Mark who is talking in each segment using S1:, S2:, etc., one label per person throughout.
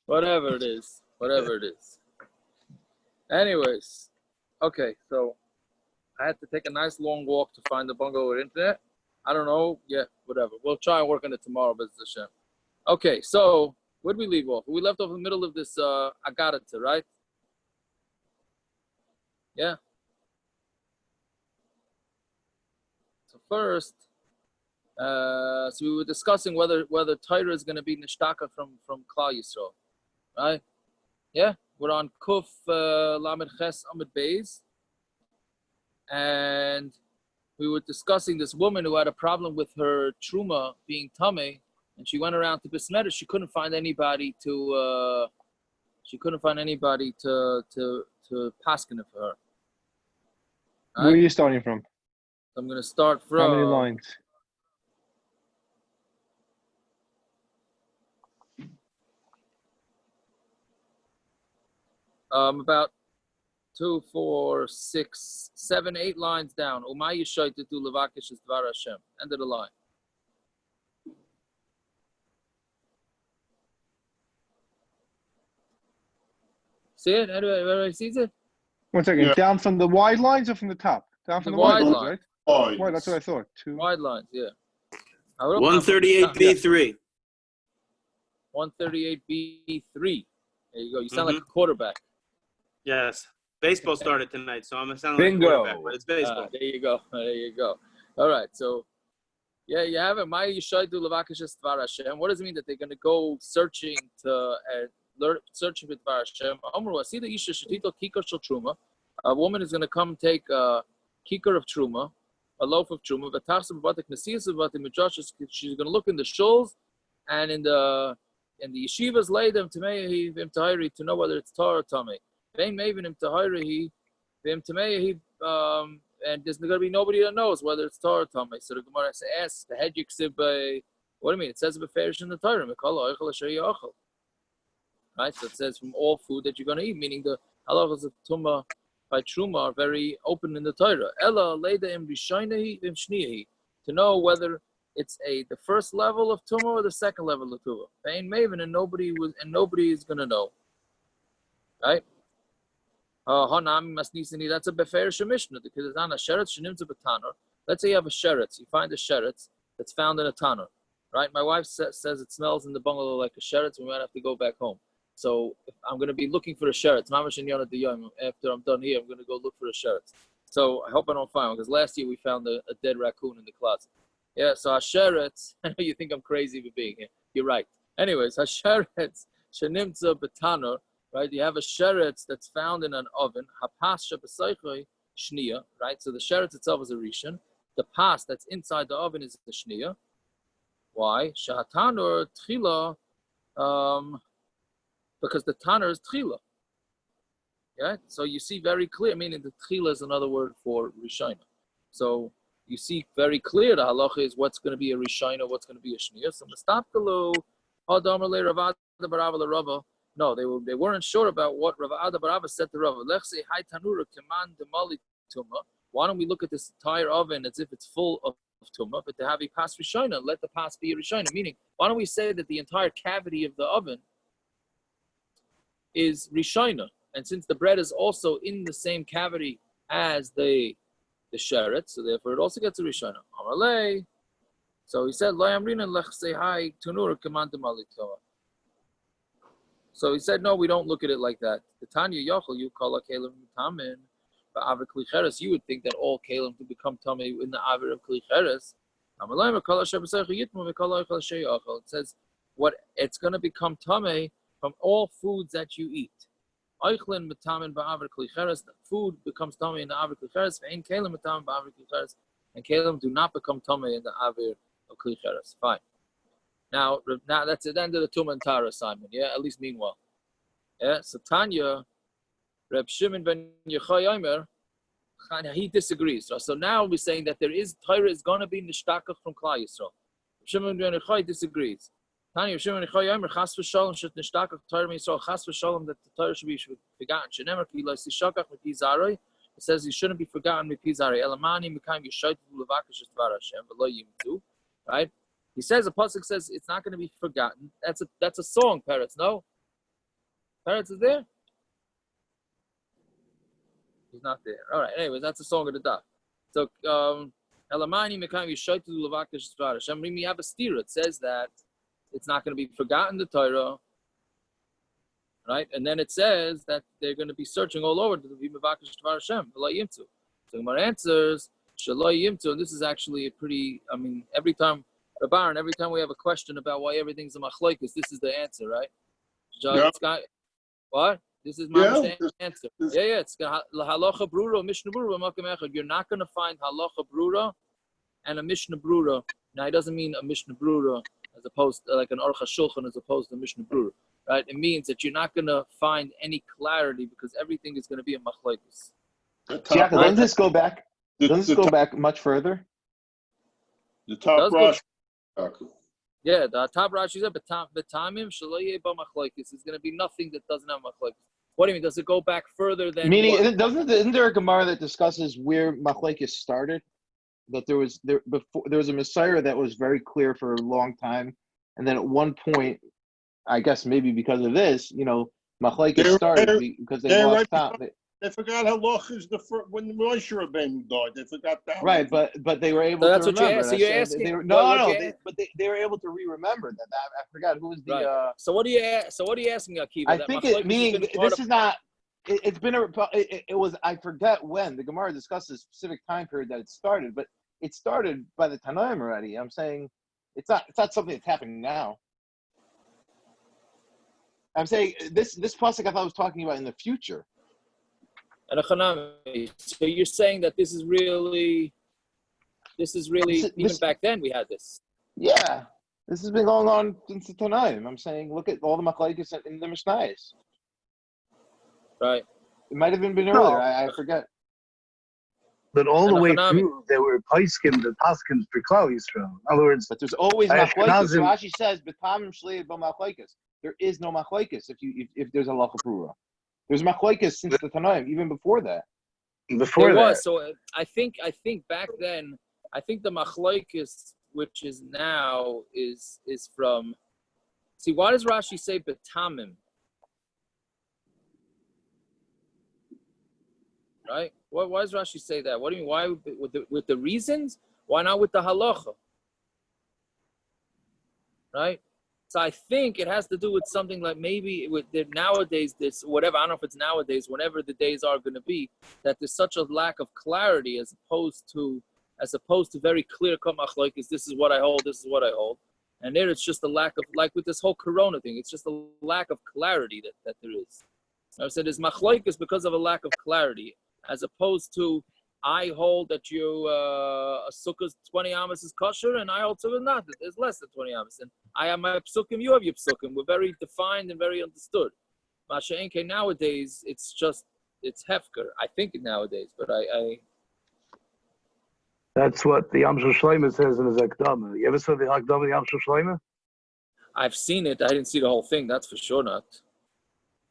S1: Whatever it is. Anyways, okay, so I had to take a nice long walk to find the bungalow with internet. I don't know. Yeah, whatever. We'll try and work on it tomorrow, B'ezras Hashem. Okay, so where did we leave off? We left off in the middle of this agarata, right? Yeah. So first, so we were discussing whether Torah is going to be nishtaka from Klal Yisrael, right? Yeah, we're on Kuf Lamed Ches Amud Beis, and we were discussing this woman who had a problem with her truma being tamei, and she went around to Bismedder. She couldn't find anybody to paskin it for her.
S2: Right? Where are you starting from?
S1: I'm going to start from.
S2: How many lines?
S1: About 2, 4, 6, 7, 8 lines down. Umay yishayt to levakish dvar Hashem. End of the line. See it? Everybody sees it?
S2: 1 second. Yeah. Down from the wide lines or from the top? Down from the wide lines, right? Wide, that's what I thought. 2
S1: wide lines, yeah.
S3: 138B3.
S1: 138B3. There you go. You sound like a quarterback.
S3: Yes. Baseball started tonight, so I'm sounding like a quarterback, but it's baseball.
S1: There you go. All right, so yeah, you have it. What does it mean that they're going to go searching to searching for Dvar Hashem? A woman is going to come take a kikar of truma, a loaf of truma. She's going to look in the shuls and in the yeshivas lay them to know whether it's tar or tamei. And there's going to be nobody that knows whether it's tar or tamei. So the Gemara asks, the head yiksib, what do you mean? It says beferish in the Torah. Right? So it says from all food that you're going to eat, meaning the halachas of tumah by truma are very open in the Torah. Ella leida im rishaynehi im shniyahi, to know whether it's the first level of tumah or the second level of tumah. Vein maven, and nobody is going to know. Right? That's a beferish Mishna because it's on a sheretz shenimtza b'tanur. Let's say you have a sheretz. You find a sheretz that's found in a tanur, right? My wife says it smells in the bungalow like a sheretz. We might have to go back home. So if I'm going to be looking for a sheretz. After I'm done here, I'm going to go look for a sheretz. So I hope I don't find one because last year we found a dead raccoon in the closet. Yeah, so a sheretz. I know you think I'm crazy for being here. You're right. Anyways, a sheretz shenimtza b'tanur. Right, you have a sheretz that's found in an oven. Hapas shebesaychoi shniya. Right, so the sheretz itself is a rishon. The pas that's inside the oven is the shniya. Why? Shahatanur tchila, because the tanur is tchila. Yeah, so you see very clear. Meaning the tchila is another word for rishayna. So you see very clear the halacha is what's going to be a rishayna, what's going to be a shniya. So mustapkalu hadamar le Ravad barav le Rava. No, they weren't sure about what Rav Ada Barava said to Rav. Why don't we look at this entire oven as if it's full of tumah, but to have a pas rishayna, let the pas be a rishayna. Meaning, why don't we say that the entire cavity of the oven is rishayna, and since the bread is also in the same cavity as the sheretz, so therefore it also gets a rishayna. Amalei. So he said, Lo yamrina lechsei hai tunur kaman demali toa. So he said, no, we don't look at it like that. The Tanya Yochel, you call a Kalim Tamin, but Avir Klicheres, you would think that all Kalim could become Tamei in the Avir of Klicheres. It says, what it's going to become Tamei from all foods that you eat. Eichlin Metamin Ba'avir Klicheres, the food becomes Tamei in the Avir Klicheres, and Kalim Metamin Ba'avir Klicheres, and Kalim do not become Tamei in the Avir of Klicheres. Fine. Now that's the end of the Tumah and Tara assignment, yeah? At least meanwhile. Yeah, so Tanya, Reb Shimon ben Yochai Omer, he disagrees. So now we're saying that Torah is going to be nishtaka from Klal Yisrael. Reb Shimon ben Yochai disagrees. Tanya, Reb Shimon ben Yochai Omer, chas v'shalom shet nishtaka Torah Yisrael, chas v'shalom that the Torah should be forgotten. Shenemer ki lo sishakach mipi zaroi. It says you shouldn't be forgotten mipi zaroi. Elamani mekayim yishayt v'levakash es dvar Hashem v'lo yimtu. Right? He says, the pasuk says it's not going to be forgotten. That's a song, Peretz, no? Peretz is there? He's not there. All right, anyways, that's a song of the Daf. So, Elamani Mekayim Yishaytu Levakish Svar. Hashem Rimi have a steer. It says that it's not going to be forgotten, the Torah. Right? And then it says that they're going to be searching all over to be Mevakish Svar Hashem. So Gemara answers, Shaloi Yimtu, and this is actually a pretty, every time we have a question about why everything's a machlokes, this is the answer, right? What? This is my answer. Yeah. It's halacha brura, Mishna brura, makom echad. You're not going to find halacha brura and a Mishna brura. Now, it doesn't mean a Mishna brura as opposed to like an Aruch HaShulchan as opposed to Mishna brura, right? It means that you're not going to find any clarity because everything is going to be a machlokes.
S2: Doesn't this go back? Doesn't this go back much further?
S4: The top Rashi.
S1: Yeah, the top Rashi said, "Betamim shaloye ba machlokes." It's going to be nothing that doesn't have machlokes. What do you mean? Does it go back further than?
S2: Meaning, isn't there a Gemara that discusses where machlokes started? That there was a Messiah that was very clear for a long time, and then at one point, I guess maybe because of this, machlokes started because they lost time.
S4: They forgot halachas when Moshe Rabbeinu died. They forgot that.
S2: Right, but they were able to remember.
S1: So you're asking?
S2: They were able to re-remember that. I forgot who was the.
S1: Right. So what are you asking, Akiva?
S2: I think meaning this is not. It's been it was. I forget when the Gemara discusses a specific time period that it started, but it started by the Tanaim already. I'm saying it's not something that's happening now. I'm saying this pasuk I thought was talking about in the future.
S1: So you're saying that this is really even back then we had this.
S2: Yeah, this has been going on since the Tanaim. I'm saying look at all the machlokes in the Mishnayos.
S1: Right.
S2: It might have been earlier. I forget.
S5: But all the way through, there were paiskim, the paskins for Klal Yisrael. In other words,
S2: but there's always machlokes. Rashi says, "B'tamim shleid b'machlokes." There is no machlokes if there's a halacha brura. There's machlokes since the Tanaim, even before that.
S5: Before that.
S1: So I think back then, I think the machlokes, which is now, is from. See, why does Rashi say betamim? Right? Why does Rashi say that? What do you mean? Why with the reasons? Why not with the halacha? Right? So I think it has to do with something like maybe with nowadays, this whatever, I don't know if it's nowadays, whenever the days are going to be, that there's such a lack of clarity as opposed to very clear cut machlokes. This is what I hold. This is what I hold. And there it's just a lack of, like with this whole Corona thing, it's just a lack of clarity that there is. I said there's machlokes because of a lack of clarity, as opposed to I hold that a sukkah's 20 amas is kosher, and I hold sukkah not. It's less than 20 amas. And I have my psukim, you have your psukim. We're very defined and very understood. Masha'enke nowadays, it's hefker. I think nowadays, but I
S5: That's what the Yamshel Shloimeh says in his Akdama. You ever saw the Akdama, the Yamshel Shloimeh?
S1: I've seen it. I didn't see the whole thing. That's for sure not.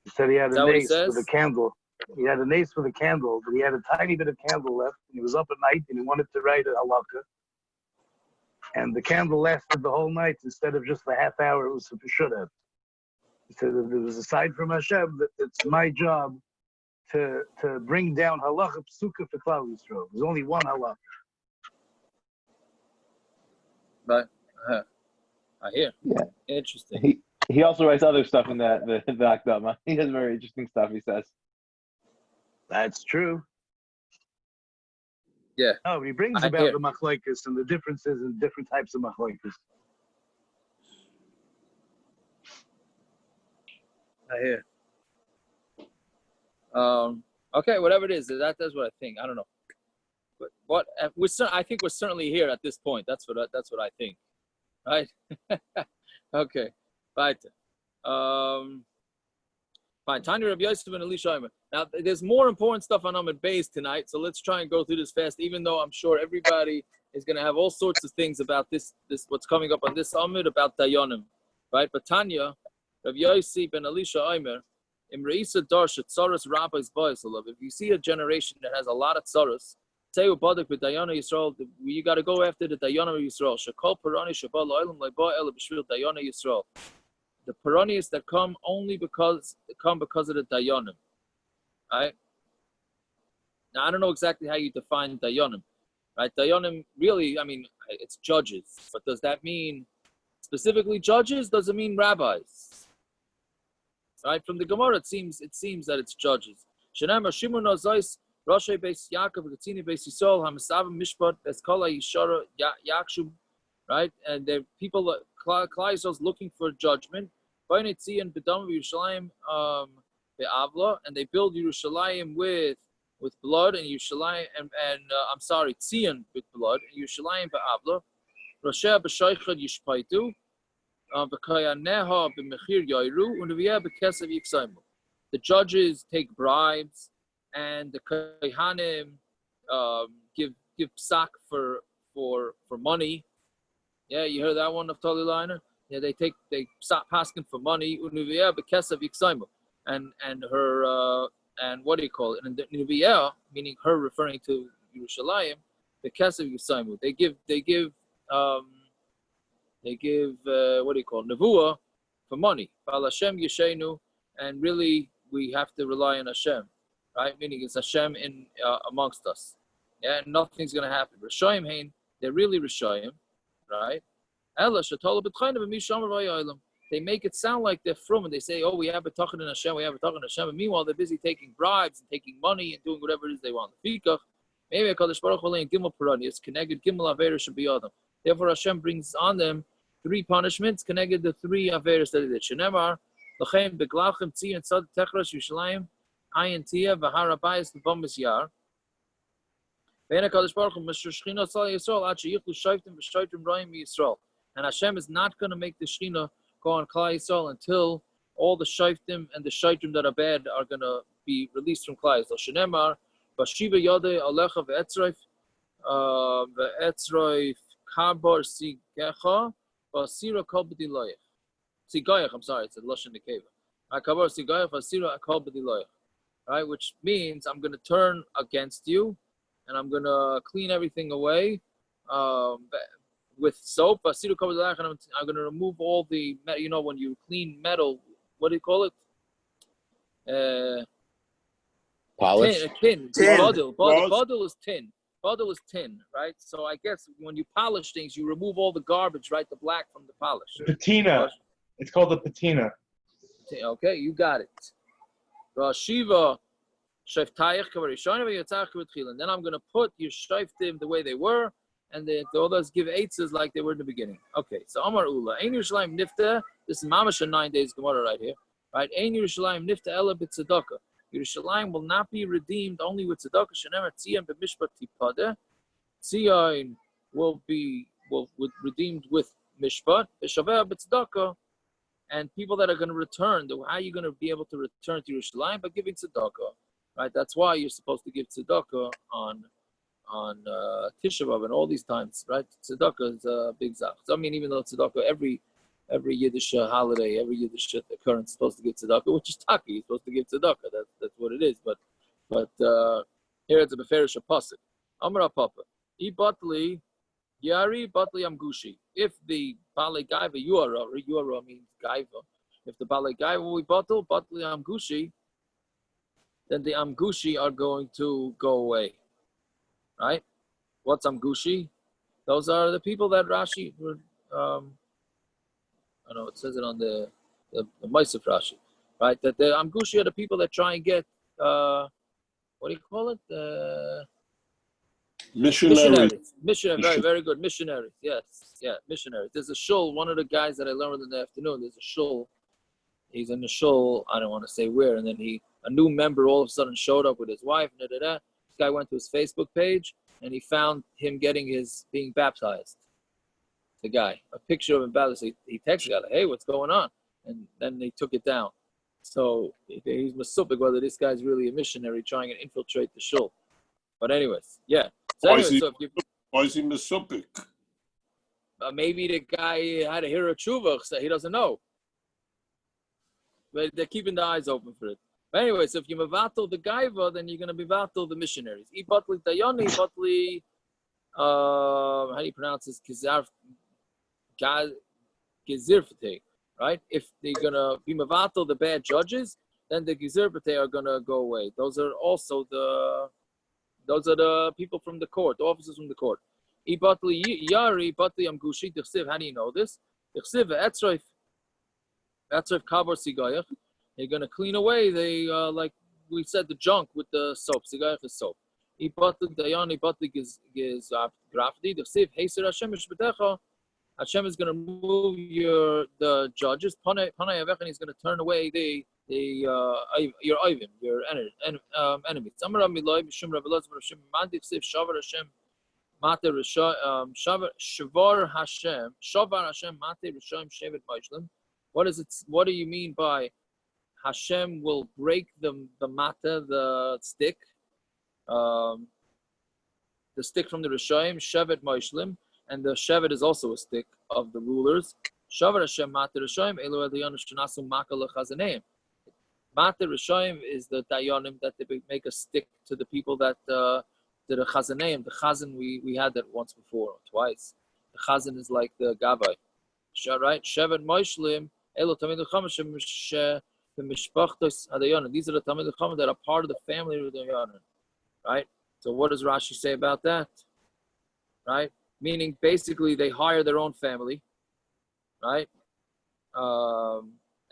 S5: He said he had a nace with a candle. He had a nace with a candle, but he had a tiny bit of candle left. And he was up at night and he wanted to write a halakha. And the candle lasted the whole night instead of just the half hour it should have. He said that there was a side from Hashem that it's my job to bring down halakha psuka for Klal Yisrael. There's only one halakha.
S1: But I hear.
S2: Yeah.
S1: Interesting.
S2: He also writes other stuff in the Akdama. He has very interesting stuff, he says.
S5: That's true.
S1: Yeah.
S5: Oh, but he brings about the machlokes and the differences in different types of machlokes.
S1: I hear. Okay, whatever it is, that's what I think. I don't know. But I think we're certainly here at this point. That's what I think. Right? Okay. Right. Fine. Tanya Rabbi Yosef and Elisha. Now, there's more important stuff on Amud Beis tonight, so let's try and go through this fast, even though I'm sure everybody is going to have all sorts of things about this what's coming up on this Amud about Dayanim. Right? But Tanya, Rabbi Yosef and Elisha Omer, Im Reisa Darshat Tzaras Rabbis Ba'asalov. If you see a generation that has a lot of tzaras, Say ubadik with Dayana Yisrael. You got to go after the Dayana Yisrael. Shekol parani sheba la'olam leiba ela b'shvil Dayana Yisrael. The paranias that come only because of the Dayanim. Right? Now I don't know exactly how you define Dayanim. Right? Dayanim really, I mean, it's judges. But does that mean specifically judges? Does it mean rabbis? Right? From the Gemara, it seems that it's judges. Shenamar Shimon Azais. Roshei Beis Yaakov, Gatzini Beis Yisrael, Hamasavim Mishpat, Eskala Yishara Yakshub, right? And the people, Klal Yisrael's looking for judgment. Bainetzi and Bedam Yerushalayim Be'avla, and they build Yerushalayim with blood, and Yerushalayim I'm sorry, Tzion with blood, and Yerushalayim Be'avla. Roshei B'Shaychad Yishpaitu, B'Kayaneha B'Mechir Yairu, Unaviyah B'Kesav Yiksaimu. The judges take bribes. And the Kohanim give psak for money. Yeah, you heard that one of Tali Liner? Yeah, they psak paskin for money. Unuviyah bekesav yiksaimu. And her and what do you call it? And the Unuviyah, meaning her referring to Yerushalayim, bekesav yiksaimu. They give what do you call it? Nevuah for money. Bal Hashem yeshenu, and really we have to rely on Hashem. Right, meaning it's Hashem in amongst us. Yeah, and nothing's gonna happen. Rishayim hein, they're really Rishayim, right? They make it sound like they're from, and they say, "Oh, we have a talking in Hashem, we have a talking in Hashem." And meanwhile, they're busy taking bribes and taking money and doing whatever it is they want. Maybe Hakadosh Baruch Hu in Gimel Parani is connected Gimel Averos should be Adam. Therefore, Hashem brings on them 3 punishments connected the 3 Averos that they did. Shenemar Lachem Beglachem Tzi and Sad Techras Yerushalayim. Ayin Tia v'Harabayis l'Bomis Yar. Ve'ena Kadosh Baruch Hu Mishra Shechina Tzal Yisrael Ad sheyichlu shaytim v'shaytim roim Yisrael. And Hashem is not going to make the Shechina go on Klal Yisrael until all the shaytim and the shaytim that are bad are going to be released from Klal Yisrael. Shenemar v'shiva yodei alecha ve'etzroif karbar sigecha v'asira kol b'diloyach. Sigayach, I'm sorry, it's a Lashon Nekeva. Karbar sigayach v'asira kol b'diloyach. Right, which means I'm going to turn against you, and I'm going to clean everything away with soap. And I'm going to remove all the, when you clean metal, what do you call it?
S2: Polish.
S1: Tin. Badil is tin. Badil is tin, right? So I guess when you polish things, you remove all the garbage, right? The black from the polish.
S6: Patina. It's called the patina.
S1: Okay, you got it. Shiva Shaftayach Kavarishana and then I'm going to put your Shaftim the way they were, and the others give eitzes like they were in the beginning. Okay, so Amar Ula, Ein Yerushalayim Nifta, this is Mamash 9 days Gemara right here, right? Ein Yerushalayim Nifta Ela B'Tzedakah. Yerushalayim will not be redeemed only with Tzedakah. Shenemar Tzion B'Mishpat Tipada. Tzion will be redeemed with Mishpat. V'Shaveh B'Tzedakah. And people that are going to return, how are you going to be able to return to Yerushalayim? By giving tzedakah, right? That's why you're supposed to give tzedakah on Tisha B'Av and all these times, right? Tzedakah is a big zach. So I mean, even though tzedakah every Yiddish holiday, every Yiddish occurrence is supposed to give tzedakah, which is taki, you're supposed to give tzedakah. That's what it is. But here it's a beferish pasuk. Amar Papa, I batli Yari batli amgushi. If the Balei Gaiva Yuara means Gaiva. If the Balei Gaiva will be batli amgushi, then the amgushi are going to go away. Right? What's amgushi? Those are the people that Rashi I know it says it on the Maisif Rashi. Right? That the amgushi are the people that try and get what do you call it? Missionaries. Very, very good. Missionaries. Yes. Yeah, missionaries. There's a shul, one of the guys that I learned in the afternoon, there's a shul. He's in the shul, I don't want to say where, and then a new member all of a sudden showed up with his wife, This guy went to his Facebook page, and he found him being baptized. The guy. A picture of him baptized. He texted out, hey, what's going on? And then they took it down. So he's masupik whether this guy's really a missionary trying to infiltrate the shul. But anyways, yeah. So
S4: why is he masupik?
S1: Maybe the guy had a hira tshuva, so he doesn't know. But they're keeping the eyes open for it. But anyway, so if you mevatel the gaiva, then you're going to be vatel the missionaries. Ibatli dayani, batli, how do you pronounce this? Gezirfte, right? If they're going to be mevatel the bad judges, then the gezirfte are going to go away. Those are also the people from the court, the officers from the court. Ibatli yari, batli amgushi, dichsiv. How do you know this? Dichsiv etzreif kabor sigayach. They're going to clean away like we said, the junk with the soap. Sigayach is soap. Ibatli dayani, batli giz grafdi. Dichsiv heiser Hashem mishbetecha. Hashem is going to move the judges. Panay avech, and he's going to turn away your Ivim, your enemies. Amar Miloi Mishum Rabbelaz Hashem Mandik Siv Shavar Hashem Mate Shavar Hashem Mate Rishayim Shevet Maishlim. What do you mean by Hashem will break the mata, the stick from the Rishayim Shevet Maishlim, and the Shevet is also a stick of the rulers. Shavar Hashem Mate Rishayim Elu Eliyahu Shnasu Maka LeChazaneim. Mate Rishayim is the dayanim that they make a stick to the people that the chazaneim. The chazan, we had that once before, twice. The chazan is like the gavai, right? Shevet Moishlim Elo Tamid L'Chamashem Mishpachtos Hadayanim. These are the Tamid L'Cham that are part of the family of the dayanim, right? So what does Rashi say about that? Right? Meaning basically they hire their own family, right?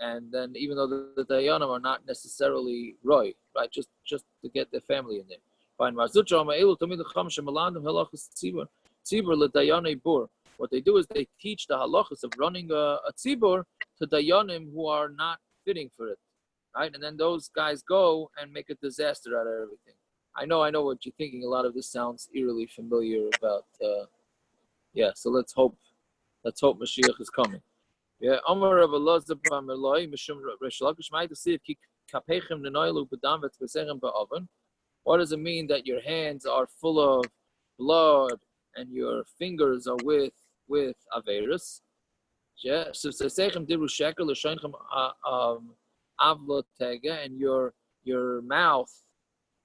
S1: And then even though the dayanim are not necessarily roy, right? Just to get their family in there. Fine. What they do is they teach the halachas of running a tzibur to dayanim who are not fitting for it, right? And then those guys go and make a disaster out of everything. I know what you're thinking. A lot of this sounds eerily familiar about. So let's hope Mashiach is coming. Yeah, Amar Rav Elazar bar Meloi Mishum Reish Lakish might see if kapechem nenoilu b'dam v'tzvesechem ba'oven. What does it mean that your hands are full of blood and your fingers are with averus? Yeah, so tzvesechem diru sheker l'shoinchem avlo tega, and your mouth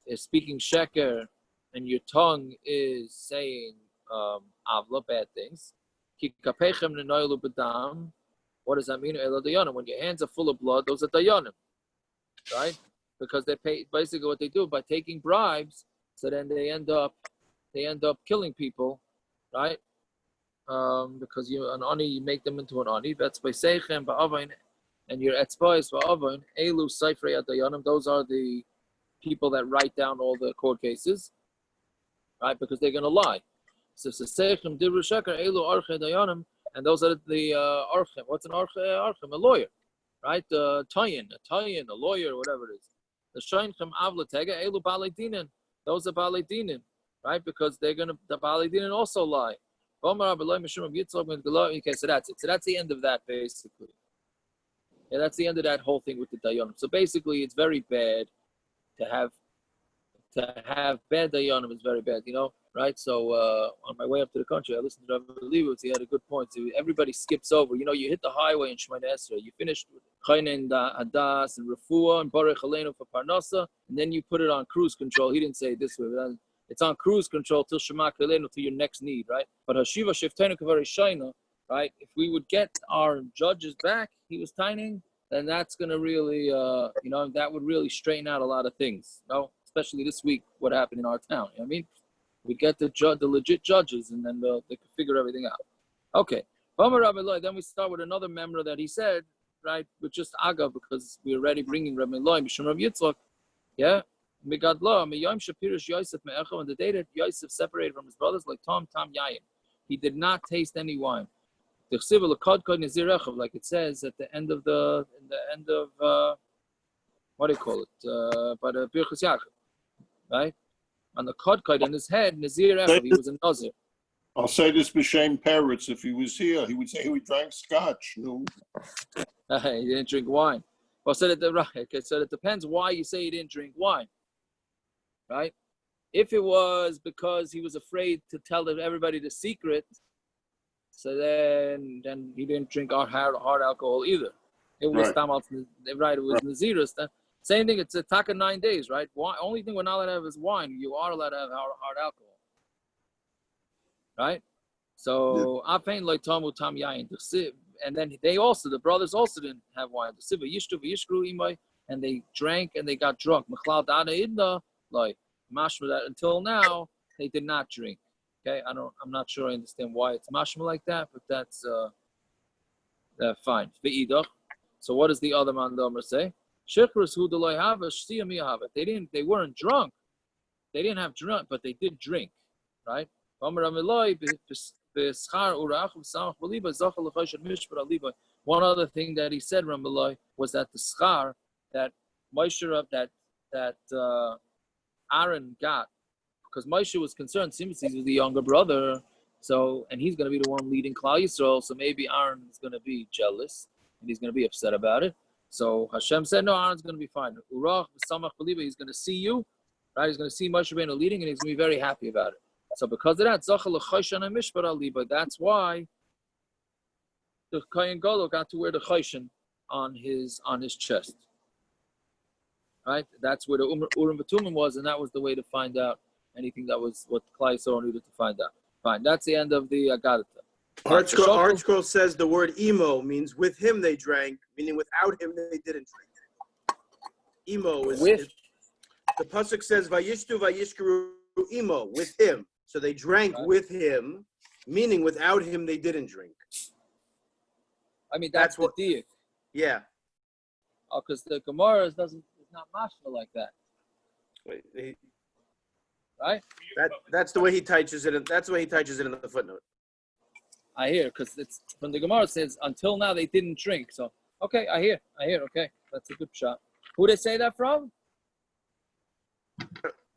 S1: is speaking sheker and your tongue is saying avlo, bad things. Ki kapechem nenoilu b'dam. What does that mean? When your hands are full of blood, those are dayanim, right? Because they pay basically what they do by taking bribes. So then they end up killing people, right? Because an ani, you make them into an ani. That's by seichem ba'avain, and your etzbais ba'avain elu seifrei dayanim. Those are the people that write down all the court cases, right? Because they're going to lie. So seichem diru sheker elu archei dayanim. And those are the archim. What's an archim? A lawyer, right? Tayin, a lawyer, whatever it is. The sheinchem avlatega elu balei dinin. Those are balei dinin, right? Because the balei dinin also lie. Okay, so that's it. So that's the end of that, basically. Yeah, that's the end of that whole thing with the dayanim. So basically, it's very bad to have bad dayanim. Is very bad, right? So on my way up to the country, I listened to Rav Levi. He had a good point. So everybody skips over. You hit the highway in Shemona Esrei. You finished with Chayne and Hadas and Refuah and Baruch Aleinu for Parnasa, and then you put it on cruise control. He didn't say it this way, but then it's on cruise control till Shema Aleinu, till your next need, right? But Hashiva Shiftenu Kavari Shaina, right? If we would get our judges back, he was tining, then that's going to really, that would really straighten out a lot of things. Especially this week, what happened in our town. You know what I mean? We get the legit judges, and then they can figure everything out. Okay. Then we start with another member that he said, right, with just Aga, because we're already bringing Rabbi Eloi, Mishum Rav Yitzchak. Yeah? Megadlo, Meyom Shapirish Yosef Me'echo, and the day that Yosef separated from his brothers, like Tam Yayin. He did not taste any wine. Like it says at the end of what do you call it? By the Birchus Yaakov, right? On the kodkod in his head, Nazir Echad, he was a Nazir.
S4: I'll say this b'shem Peretz. If he was here, he would say he drank scotch. No,
S1: he didn't drink wine. Well, so it depends why you say he didn't drink wine, right? If it was because he was afraid to tell everybody the secret, so then he didn't drink hard alcohol either. It was right. It was Nazirus. Same thing. It's a taka 9 days, right? Only thing we're not allowed to have is wine. You are allowed to have hard alcohol, right? So apain like tamu tam yain. And then the brothers also didn't have wine. And they drank and they got drunk. Like mashma that until now they did not drink. Okay, I'm not sure I understand why it's mashma like that, but that's fine. So what does the other man say? They weren't drunk. They didn't have drunk, but they did drink, right? One other thing that he said, Ramalai, was that the schar that Moshe that Aaron got, because Moshe was concerned, since he was the younger brother, so and he's going to be the one leading Klal Yisrael, so maybe Aaron is going to be jealous and he's going to be upset about it. So Hashem said, no, Aaron's going to be fine. Urach b'samach b'liba, he's going to see you, right? He's going to see Moshe Rabbeinu leading, and he's going to be very happy about it. So because of that, zachal l'chayshan mishpat aliba. That's why the Kohen Gadol got to wear the chayshan on his chest, right? That's where the Urim V'Tumim was, and that was the way to find out anything that was what Klal Yisrael needed to find out. Fine, that's the end of the Agadata.
S3: Archko says the word emo means with him they drank, meaning without him they didn't drink. Emo is
S1: with.
S3: The pasuk says vayishtu vayishkeru emo, with him. So they drank with him, meaning without him they didn't drink.
S1: I mean that's what the diak.
S3: Yeah.
S1: Oh, because the Gemara is not mashma like that. Right?
S3: That's the way he teaches it. That's the way he teaches it in the footnote.
S1: I hear, because it's from the Gemara, it says until now they didn't drink. So okay, I hear. Okay, that's a good shot. Who they say that from?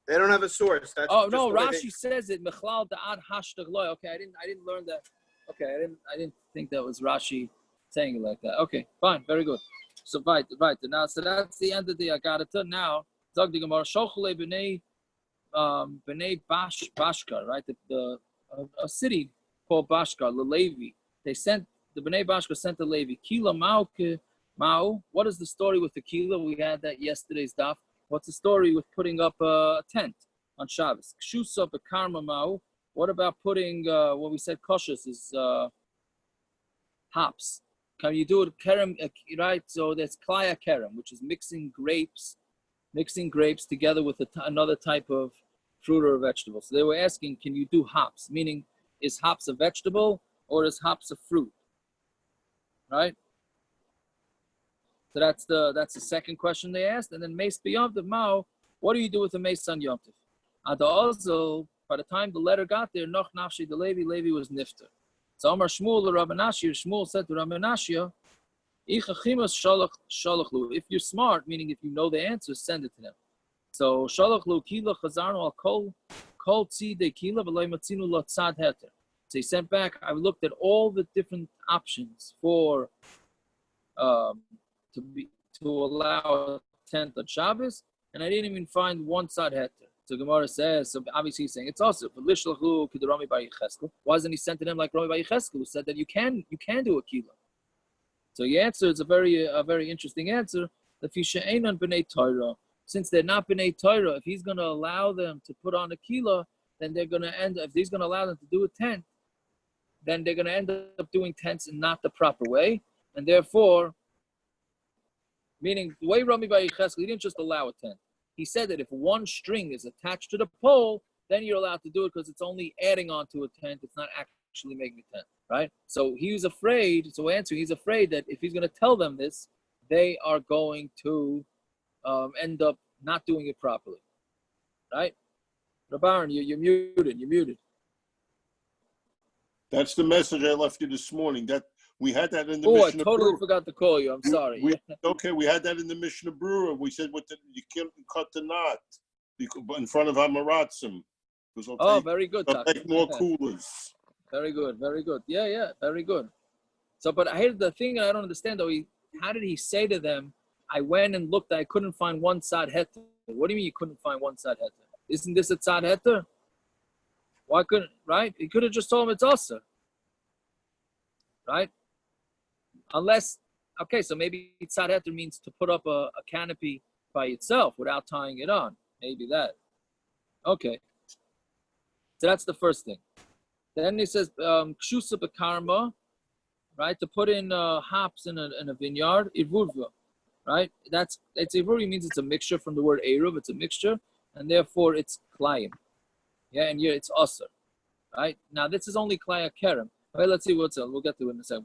S3: They don't have a source. That's
S1: no, Rashi says it. Mechlal da'ad hashtag loy. Okay, I didn't learn that. Okay, I didn't think that was Rashi saying it like that. Okay, fine, very good. So right. Now, so that's the end of the Agadata. Now, Zog the Gemara Shochule b'nei Bashkar, right? A city called Bashkar, the Levi. The Bnei Bashkar sent the Levi. Kila Ma'u. What is the story with the Kila? We had that yesterday's daf. What's the story with putting up a tent on Shabbos? Kshusa b'karma Ma'u. What about putting what we said koshes is hops? Can you do it kerem, right? So there's klaya kerem, which is mixing grapes together with another type of fruit or vegetable. So they were asking, can you do hops? Meaning, is hops a vegetable or is hops a fruit? Right? So that's the second question they asked. And then Meis B'Yom Tov Mao, what do you do with the Meis on Yom Tov? Also, by the time the letter got there, Noch Nafshi the Levi was nifter. So Amar Shmuel the Rabbi Nashir, Shmuel said to Rabbi Nashir, if you're smart, meaning if you know the answer, send it to them. So Shalach Lu Kila Chazarnu al Kol Tzidei Kila V'Lei Matzinu Lo Tzad Heter. So he sent back. I looked at all the different options for to allow a tent on Shabbos, and I didn't even find one tzad heter. So Gemara says, so obviously he's saying it's also for Lishlachu Kidrami Bar Yecheskel. Why hasn't he sent to them like Rami Bar Yecheskel, who said that you can do a kila? So the answer is a very interesting answer. The Fisha Einon B'nei Torah. Since they're not B'nei Torah, if he's going to allow them to put on a kila, then they're going to end. If he's going to allow them to do a tent, then they're going to end up doing tents in not the proper way, and therefore, meaning the way Rami Bar Yecheskel, he didn't just allow a tent. He said that if one string is attached to the pole, then you're allowed to do it because it's only adding on to a tent. It's not actually making a tent, right? So he was afraid. So he's afraid that if he's going to tell them this, they are going to end up not doing it properly, right? Rabaran, you're muted.
S4: That's the message I left you this morning. That we had that in the
S1: Mishna. Oh, I totally forgot to call you. I'm sorry.
S4: We had that in the Mishna Brewer. We said you can't cut the knot in front of Hamaratzim.
S1: Very good.
S4: I'll take more coolers.
S1: Very good. Yeah, very good. So, but here's the thing I don't understand though. How did he say to them, I went and looked, I couldn't find one tzad heter. What do you mean you couldn't find one tzad heter? Isn't this a tzad heter? Why couldn't, right? He could have just told him it's also. Right? Unless, okay, so maybe tzad heter means to put up a canopy by itself without tying it on. Maybe that. Okay. So that's the first thing. Then he says, kshusa bekarma, right? To put in hops in a vineyard, irvurva, right? It's irvurva means it's a mixture from the word eruv. It's a mixture, and therefore it's klayim. Yeah, and here it's usr, right? Now this is only klaya kerem. Okay, let's see what's else. We'll get to it in a second.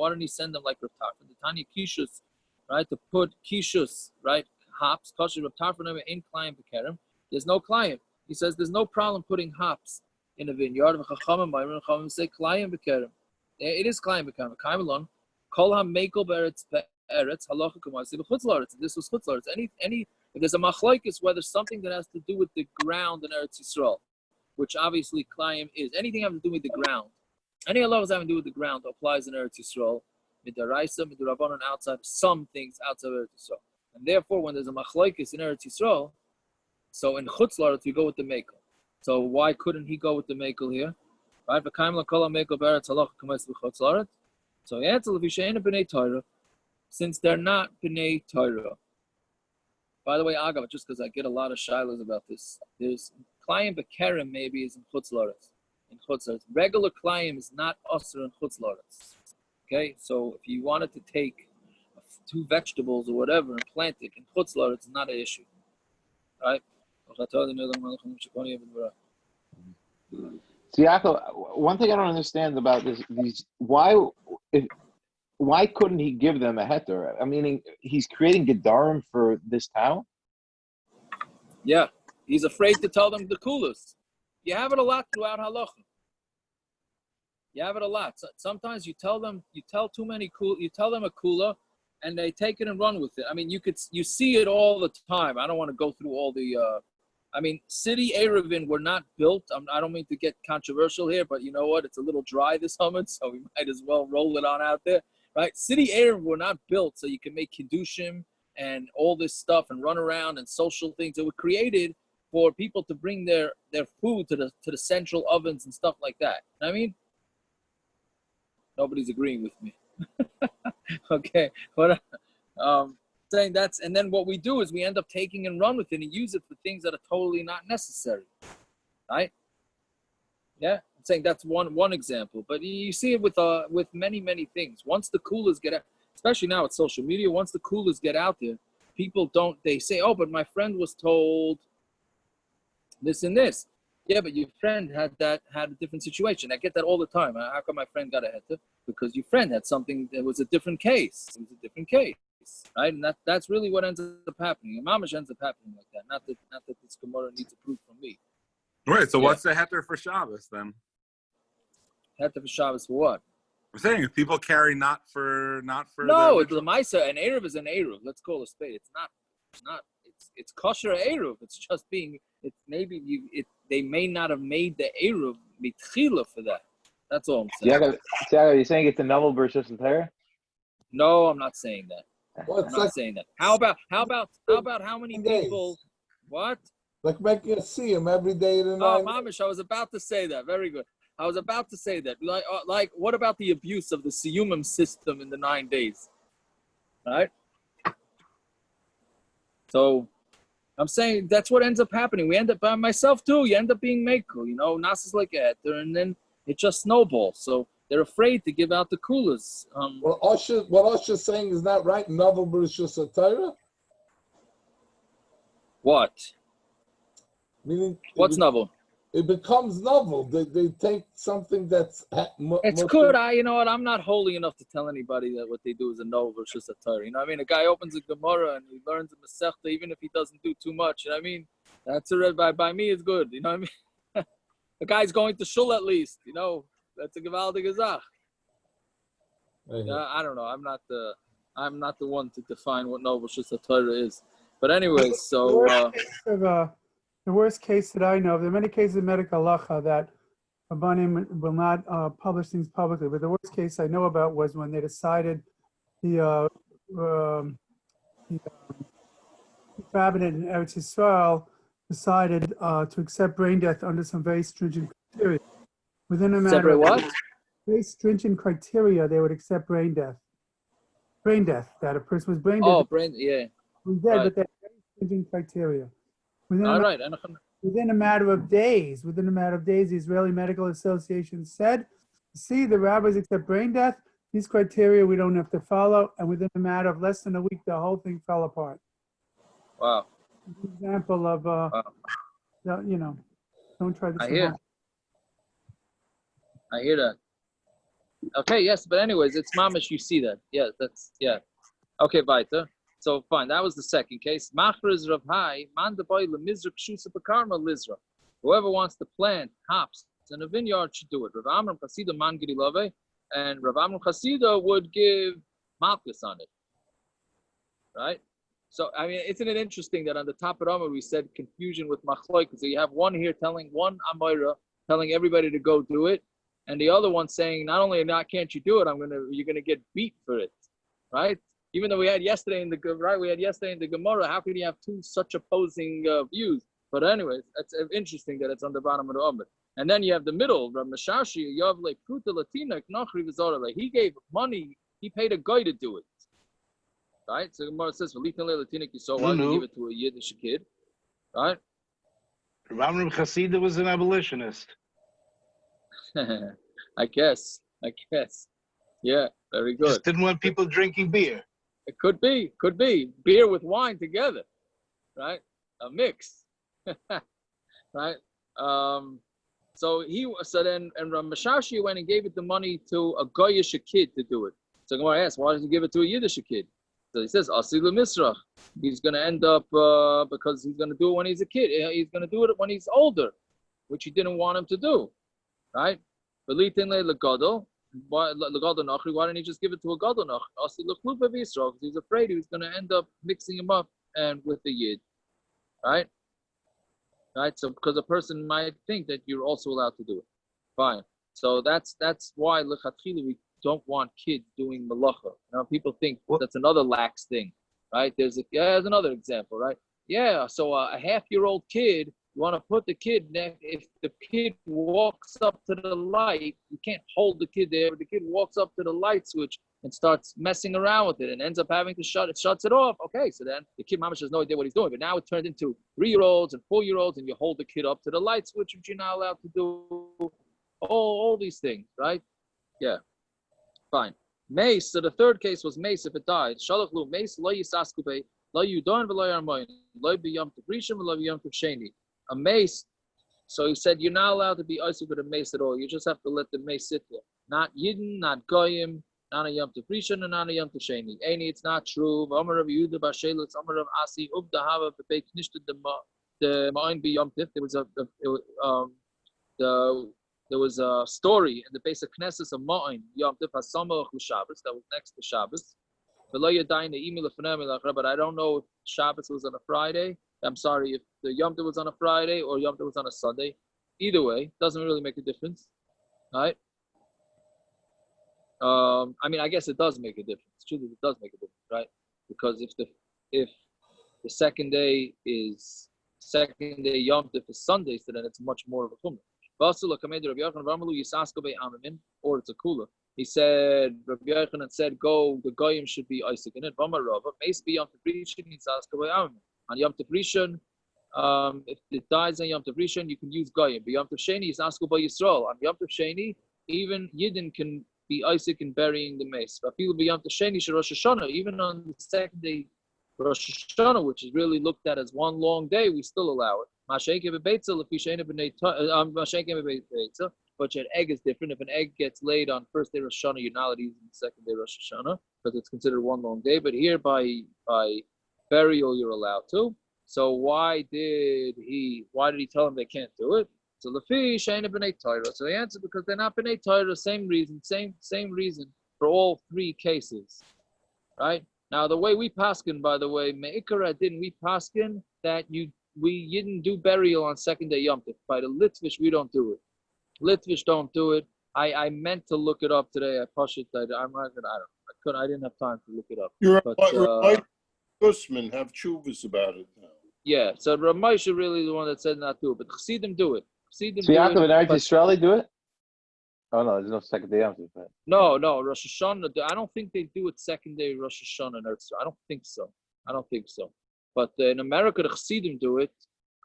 S1: Why don't he send them like Rav Tarfon? The Tanya kishus, right? To put kishus, right? Hops, kosher Rav Tarfon in klayim bekerem. There's no klayim. He says there's no problem putting hops in a vineyard. Say klayim bekerem. It is klayim bekerem. Kayim alone. Kol ha-mekel be'eretz halacha k'ma'aseh b'chutz la'aretz. This was chutz la'aretz. If there's a machlokes whether something that has to do with the ground in Eretz Yisrael, which obviously klayim is, anything having to do with the ground. Any halachas having to do with the ground applies in Eretz Yisrael, midaraisa, midurabanan, outside, some things outside of Eretz Yisrael. And therefore, when there's a machlokes in Eretz Yisrael, so in chutz la'aretz we go with the mekel. So why couldn't he go with the mekel here? Right? V'kaim la'kol ha'mekel be'eretz halacha k'ma'aseh b'chutz la'aretz. So he answers, l'visheina b'nei Torah, since they're not b'nei Torah. By the way, Agav, just because I get a lot of shilas about this, there's klayim bekerem maybe is in chutz la'aretz. In chutz la'aretz, regular klayim is not usher in chutz la'aretz. Okay, so if you wanted to take 2 vegetables or whatever and plant it in chutz la'aretz, it's not an issue. All right.
S2: See, Yaakov, one thing I don't understand about why couldn't he give them a heter? I mean, he's creating gedarim for this town.
S1: Yeah, he's afraid to tell them the coolest. You have it a lot throughout halacha. You have it a lot. So sometimes you tell them a kula, and they take it and run with it. I mean, you see it all the time. I don't want to go through all the. City Erevin were not built. I don't mean to get controversial here, but you know what? It's a little dry this summer, so we might as well roll it on out there, right? City Erevin were not built so you can make kiddushim and all this stuff and run around and social things. They were created for people to bring their food to the central ovens and stuff like that. I mean, nobody's agreeing with me. Okay, but saying that's, and then what we do is we end up taking and run with it and use it for things that are totally not necessary, right? Yeah, I'm saying that's one example, but you see it with many things. Once the coolers get out, especially now with social media, once the coolers get out there, people they say, oh, but my friend was told this and this. Yeah, but your friend had a different situation. I get that all the time. How come my friend got a heter? Because your friend had something that was a different case. It was a different case, right? And that's really what ends up happening. And mamash ends up happening like that. Not that this Gemara needs a proof from me.
S7: Right. So what's the heter for Shabbos then?
S1: Heter for Shabbos for what?
S7: I'm saying if people carry not for.
S1: No, the Maisa, an eruv is an eruv. Let's call it a spade. It's not. It's kosher eruv. It's just being. It's maybe they may not have made the eruv mitchila for that. That's all I'm saying.
S2: Yeah, you're saying it's a novel versus a Torah?
S1: No, I'm not saying that. I'm not saying that. How about how many people? What?
S8: Like make you see him every day of the night.
S1: Oh, Mamish, I was about to say that. Very good. I was about to say that. Like, what about the abuse of the siyumim system in the 9 days? Right? So, I'm saying that's what ends up happening. We end up, by myself too, you end up being mekel, Nas is like a heter, and then it just snowballs. So, they're afraid to give out the coolers.
S8: What Osher's saying is not right. Novel versus a Torah?
S1: What?
S8: Meaning,
S1: what's novel?
S8: It becomes novel. They take something that's.
S1: It's good. You know what? I'm not holy enough to tell anybody that what they do is a novel versus a Torah. You know what I mean? A guy opens a Gemara and he learns a Masechta, even if he doesn't do too much. You know what I mean? That's by me. It's good. You know what I mean? The guy's going to shul at least. That's a gevaldige Zach. I don't know. I'm not the one to define what novel versus a Torah is. But anyways, so.
S9: The worst case that I know of, there are many cases in medical halacha that Rabbanim will not publish things publicly, but the worst case I know about was when they decided the cabinet in Eretz Yisrael decided to accept brain death under some very stringent criteria. Within a matter of
S1: what?
S9: Very stringent criteria, they would accept brain death. Brain death, that a person was brain dead.
S1: Oh, yeah.
S9: We did,
S1: Right.
S9: but they're very stringent criteria. Within
S1: All
S9: a,
S1: right.
S9: within a matter of days, the Israeli Medical Association said, see, the rabbis accept brain death. These criteria we don't have to follow. And within a matter of less than a week, the whole thing fell apart.
S1: Wow.
S9: An example of, you know, don't try this
S1: I
S9: at
S1: hear.
S9: home.
S1: I hear that. Okay, yes, but anyways, it's mamish. You see that? Yeah, that's yeah. Okay, weiter. So fine, that was the second case. Machriz Rav Hai, man deboy lemizra kshusa bekarma lizra. Whoever wants to plant hops in a vineyard should do it. Rav Amram Chasida man gidilove, and Rav Amram Chasida would give malchus on it. Right? So I mean, isn't it interesting that on the top of Amud we said confusion with machloek? So you have one here telling one Amoira telling everybody to go do it, and the other one saying not only can't you do it, you're gonna get beat for it, right? Even though we had yesterday in the Gemara, how could you have two such opposing views? But anyways, it's interesting that it's on the bottom of the Amud. And then you have the middle, Rav Meshashi, Yavle Pruta Latina Knachri Vizorale. He gave money, he paid a guy to do it. Right? So Gemara says, Latina, so why did you give it to a Yiddish kid? Right?
S5: Amram Chasida was an abolitionist.
S1: I guess. Yeah, very good.
S5: Just didn't want people drinking beer.
S1: It could be beer with wine together, right? A mix, right? So then Rav Meshashi went and gave it the money to a goyish kid to do it. So Gemara asks, why did he give it to a Yiddish kid? So he says, Asilu Misrach. He's going to end up because he's going to do it when he's a kid. He's going to do it when he's older, which he didn't want him to do, right? Why didn't he just give it to a gadol noch? Because he's afraid he was going to end up mixing him up and with the yid, right? Right. So because a person might think that you're also allowed to do it. Fine. So that's why lechatchila we don't want kids doing malacha. Now people think that's another lax thing, right? There's another example, right? Yeah. So a half-year-old kid. You want to put the kid next. If the kid walks up to the light, you can't hold the kid there. But the kid walks up to the light switch and starts messing around with it and ends up having to shuts it off. Okay, so then the kid mama has no idea what he's doing. But now it turned into 3-year-olds and 4-year-olds, and you hold the kid up to the light switch, which you're not allowed to do. All these things, right? Yeah, fine. Mace. So the third case was mace if it died. Shalachlu mace lo yisaskube lo yudon v'lo yarmoin lo b'yom tevrishim v'lo b'yom tevsheni. A mace, so he said you're not allowed to be isaac with a mace at all. You just have to let the mace sit there. Not yidden, not goyim, not a yom tefrishon, and not a yom tesheni. Any, it's not true. Amar of Yehuda b'shelit, Amar of Asi, ubdahava b'beit knishted the ma'in b'yom tif. There was a story in the base of Knesset of ma'in yom tif hasamach l'Shabbos that was next to Shabbos. But I don't know if Shabbos was on a Friday. I'm sorry if the Yom Tov was on a Friday or Yom Tov was on a Sunday. Either way, doesn't really make a difference, right? I mean, I guess it does make a difference. It's true that it does make a difference, right? Because if the second day Yom Tov is Sunday, so then it's much more of a chumrah. Or it's a kula. He said, Rabbi Yochanan said, go, the goyim should be Isaac in it. On Yom Tov Rishon, if it dies on Yom Tov Rishon, you can use goyim. But Yom Tov Sheni is asked by Yisrael. On Yom Tov Sheni, even Yidden can be Isaac in burying the mace. Even on the second day, Rosh Hashanah, which is really looked at as one long day, we still allow it. But an egg is different. If an egg gets laid on first day Rosh Hashanah, you're not allowed to use it on the second day Rosh Hashanah because it's considered one long day. But here by burial, you're allowed to. So why did he tell them they can't do it? So Lefi Sheina B'nei Torah. So the answer, because they're not B'nei Torah. Same reason for all three cases, right? Now the way we paskin, by the way, Me'ikara didn't we paskin that we didn't do burial on second day Yom Tov. By the Litvish, we don't do it. Litvish don't do it. I meant to look it up today. I pushed it. I didn't have time to look it up.
S4: You're right. Usman have chuvas about it now.
S1: Yeah, so Ramosha really is the one that said not to do it, but Chassidim do it.
S2: So Yaakov and Eretz Yisrael do it? Oh no, there's no second day Yom Tov.
S1: No, Rosh Hashanah. I don't think they do it second day Rosh Hashanah and Eretz Yisrael. I don't think so. I don't think so. But in America, the Chassidim do it.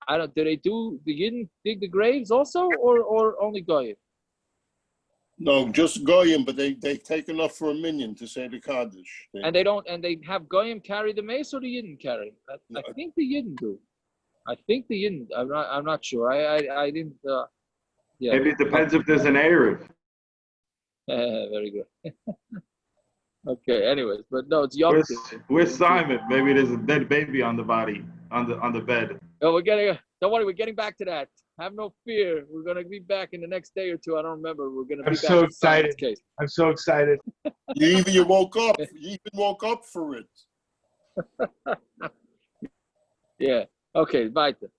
S1: I don't. Do they do? The Yidden dig the graves also, or only Goyim?
S4: No, just goyim, but they take enough for a minion to say the Kaddish.
S1: And they don't. And they have Goyim carry the mace, or the Yidden carry. I think the Yidden do. I think the Yidden. I'm not sure. I didn't. Yeah.
S10: Maybe it depends if there's an Erev.
S1: Very good. Okay. Anyways, but no, it's Yom.
S10: Where's Simon? Maybe there's a dead baby on the body, on the bed.
S1: Oh, don't worry, we're getting back to that. Have no fear. We're gonna be back in the next day or two. I don't remember. We're gonna be
S6: I'm
S1: back.
S6: so excited.
S1: Case.
S6: I'm so excited.
S4: You woke up. You even woke up for it.
S1: Yeah. Okay, weiter.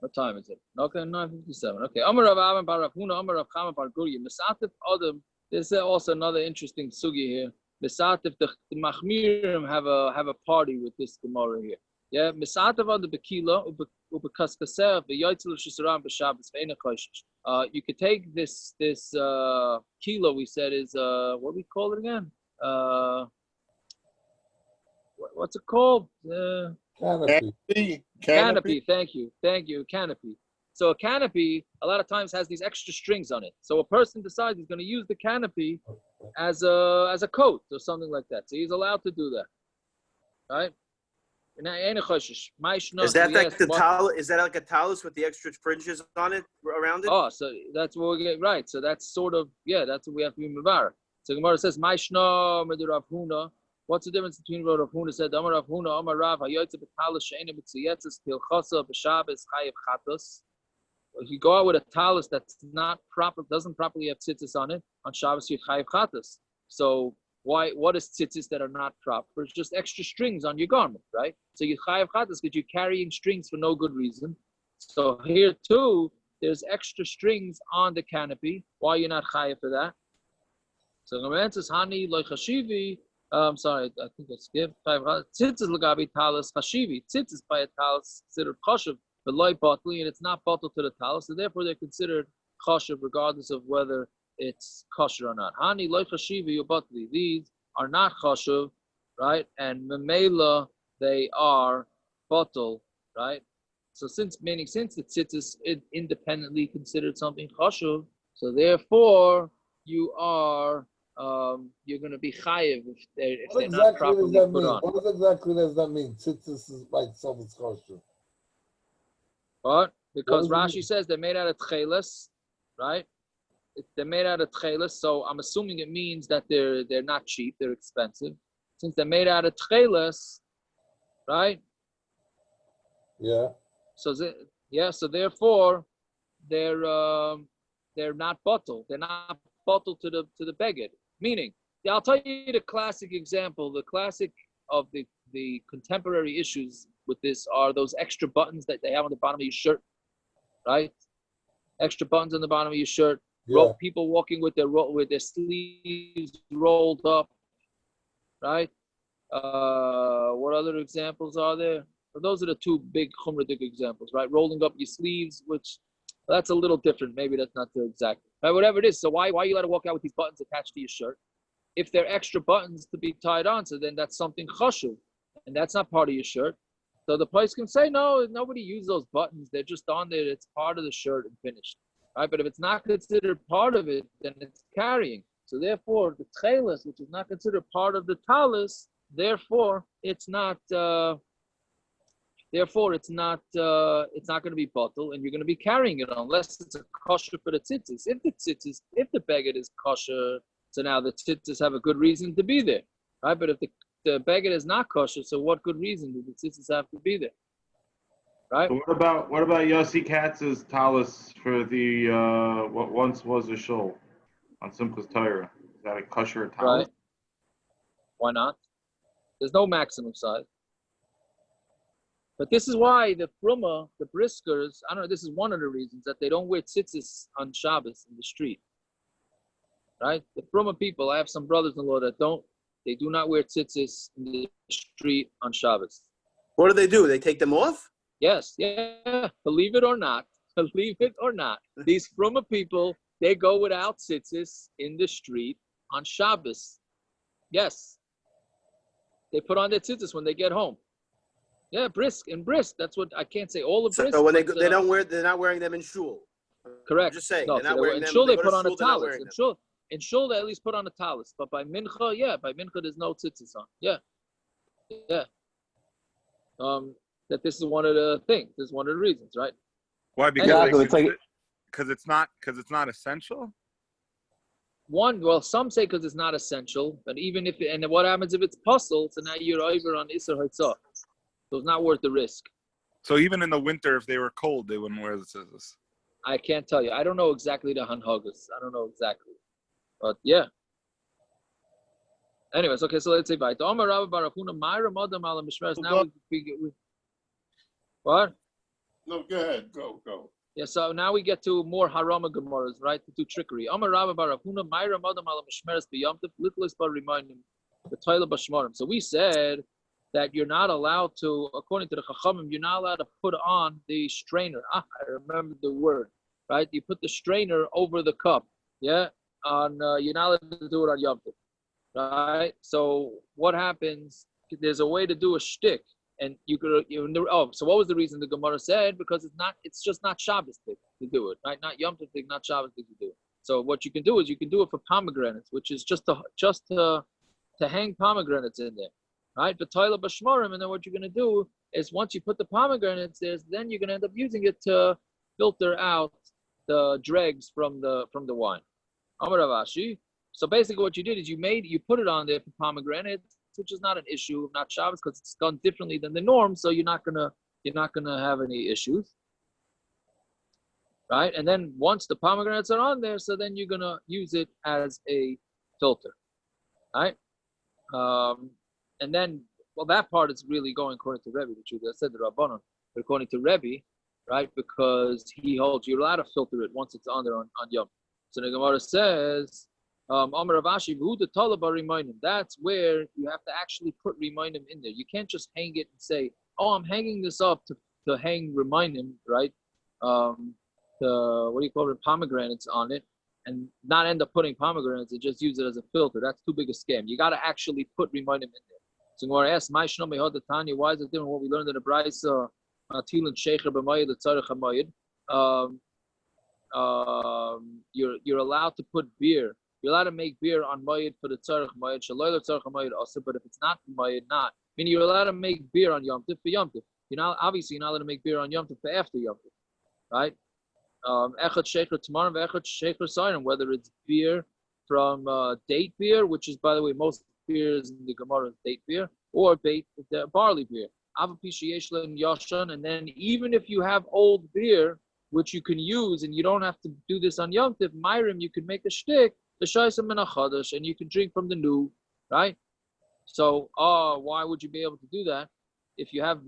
S1: What time is it? Okay, 9:57. Okay. Amar Rav Avan bar Rav Huna, Amar Rav Chama bar Gurya. Misatif Adam. There's also another interesting sugi here. Misatif the Machmirim have a party with this Gemara here. Yeah, Misatif on the Bekila ubekaskaser v'yoytzel shisaram b'Shabbos ve'ena choishish. You could take this kilo. We said is what do we call it again? What's it called?
S4: Canopy.
S1: Canopy. Thank you. Canopy. So a canopy a lot of times has these extra strings on it. So a person decides he's going to use the canopy as a coat or something like that. So he's allowed to do that, right? Is
S3: that like the talus? Is that like a talus with the extra fringes on it around it?
S1: Oh, so that's what we get right. So that's sort of that's what we have to be mevar. So Gemara says Mishna med Rav Huna. What's the difference between what Rav Huna said? Amar Rav Huna, Amar Rav Hayotze b'talus she'ena b'tzitzis pilchasa b'Shabbos chayev chatos. If you go out with a talus that's not proper, doesn't properly have tzitzis on it, on Shabbos you chayev chatos. So what is tzitzis that are not proper? It's just extra strings on your garment, right? So you chayev chatos because you're carrying strings for no good reason. So here too, there's extra strings on the canopy. Why are you not chayev for that? So the man says, Hani loy chashivi. I'm sorry, I think I skipped. Tzitzis l'gabi talus chashivi. Tzitzis by a talus considered chashiv, but loy batli, and it's not bottled to the talus, so therefore they're considered chashiv regardless of whether it's kosher or not. Hani loy chashivi ubatli. These are not chashiv, right? And memela they are bottled, right? So since the tzitzis is independently considered something chashiv, so therefore you are you're going to be chayiv if they're not properly put on.
S8: What exactly does that mean? Tzitzis is by itself it's kosher.
S1: What? Because Rashi says they're made out of tcheles, right? They're made out of tcheles, so I'm assuming it means that they're not cheap, they're expensive. Since they're made out of tcheles, right?
S8: Yeah.
S1: So therefore they're not bottled. They're not bottled to the beged. Meaning, I'll tell you the classic example. The classic of the contemporary issues with this are those extra buttons that they have on the bottom of your shirt, right? Extra buttons on the bottom of your shirt.
S8: Yeah.
S1: People walking with their sleeves rolled up, right? What other examples are there? Well, those are the two big chumradik examples, right? Rolling up your sleeves, which that's a little different. Maybe that's not the exact. But whatever it is, so why you let her walk out with these buttons attached to your shirt? If they're extra buttons to be tied on, so then that's something chashuv, and that's not part of your shirt. So the place can say, no, nobody used those buttons. They're just on there. It's part of the shirt and finished, right? But if it's not considered part of it, then it's carrying. So therefore, the tcheles, which is not considered part of the talus, therefore it's not. Therefore, it's not going to be bottled, and you're going to be carrying it unless it's a kosher for the tzitzis. If the beged is kosher, so now the tzitzis have a good reason to be there, right? But if the beged is not kosher, so what good reason do the tzitzis have to be there, right?
S10: So what about Yossi Katz's talus for the what once was a shul on Simchas Torah? Is that a kosher talus?
S1: Right. Why not? There's no maximum size. But this is why the Fruma, the Briskers, I don't know, this is one of the reasons that they don't wear tzitzis on Shabbos in the street. Right? The Fruma people, I have some brothers-in-law that they do not wear tzitzis in the street on Shabbos.
S3: What do? They take them off?
S1: Yes, believe it or not, these Fruma people, they go without tzitzis in the street on Shabbos. Yes. They put on their tzitzis when they get home. Yeah, brisk. That's what I can't say all the brisk.
S3: So when they don't wear, they're not wearing them in shul.
S1: Correct.
S3: I'm just saying,
S1: No,
S3: they're not wearing
S1: in
S3: them.
S1: shul they
S3: go
S1: put
S3: to
S1: on a
S3: shul, they're not
S1: talus.
S3: wearing them.
S1: In shul they at least put on a talus. But by mincha, by mincha there's no tzitzis on. Yeah. That this is one of the things. This is one of the reasons, right?
S7: Why? Because it's not essential.
S1: Well, some say because it's not essential, but even if and what happens if it's pasul? So now you're over on Isser Haitzah. So it's not worth the risk.
S7: So even in the winter, if they were cold, they wouldn't wear the tzitzis.
S1: I can't tell you. I don't know exactly the hanhagas. I don't know exactly, but yeah. Anyways, okay. So let's say by now we what?
S4: No, go ahead. Go.
S1: Yeah, so now we get to more harama gemaras, right? To do trickery. Amar Rabba bar Avuna, Mayra Madam ala Mishmeres b'Yomtiv, Litlis bar reminding the Toilet b'Shmarim. So we said that you're not allowed to, according to the Chachamim, you're not allowed to put on the strainer. I remember the word, right? You put the strainer over the cup, yeah? You're not allowed to do it on Yom Tov, right? So what happens? There's a way to do a shtick. And so what was the reason the Gemara said? Because it's just not Shabbos thing to do it, right? Not Yom Tov thing, not Shabbos thing to do it. So what you can do is you can do it for pomegranates, which is just to hang pomegranates in there, right? But Toilet b'Shmarim, and then what you're going to do is once you put the pomegranates there, then you're going to end up using it to filter out the dregs from the wine. Amar Rav Ashi. So basically, what you did is you put it on there for pomegranates, which is not an issue, not Shabbos, because it's done differently than the norm. So you're not gonna have any issues, right? And then once the pomegranates are on there, so then you're gonna use it as a filter, right? And then, well, that part is really going according to Rebbe, which I said the Rabbanon, but according to Rebbe, right? Because he holds you're allowed to filter it once it's on there on Yom. So the Gemara says. That's where you have to actually put remindum in there. You can't just hang it and say, "Oh, I'm hanging this up to hang remindum," right? Pomegranates on it, and not end up putting pomegranates and just use it as a filter. That's too big a scam. You got to actually put remindum in there. So Gemara asks, why is it different? What we learned in the Brisa, you're allowed to put beer. You're allowed to make beer on Moed for the Tzarech Moed, Shaloi Tzarech Moed also, but if it's not Moed, not. Meaning you're allowed to make beer on Yom Tov for Yom Tov. Obviously you're not allowed to make beer on Yom Tov for after Yom Tov, right? Echad Shecher Tamarim, Echad Shecher Sayrim, whether it's beer from date beer, which is, by the way, most beers in the Gemara is date beer, or barley beer. And then even if you have old beer, which you can use, and you don't have to do this on Yom Tov, Myrim, you can make a shtick, and you can drink from the new, right? So, why would you be able to do that? If you have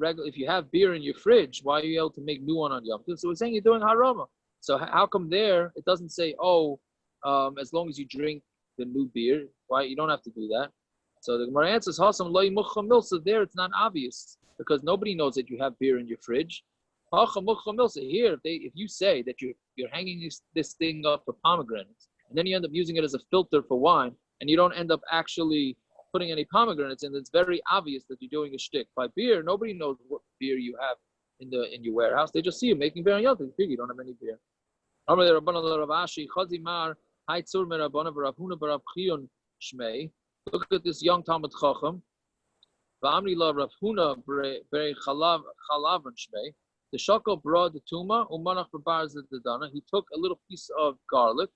S1: beer in your fridge, why are you able to make new one on Yom Tov? So we're saying you're doing harama. So how come there it doesn't say, as long as you drink the new beer, why you don't have to do that? So the Gemara answers, Hasam lo yimucha mil. So there it's not obvious because nobody knows that you have beer in your fridge. Here, if you say that you're hanging this thing up for pomegranates, and then you end up using it as a filter for wine, and you don't end up actually putting any pomegranates in, it's very obvious that you're doing a shtick. By beer, nobody knows what beer you have in your warehouse. They just see you making beer on Yom Tov. You don't have any beer. Look at this young Talmud Chacham. The shakal brought the tuma, umanach b'bar zedadana. He took a little piece of garlic,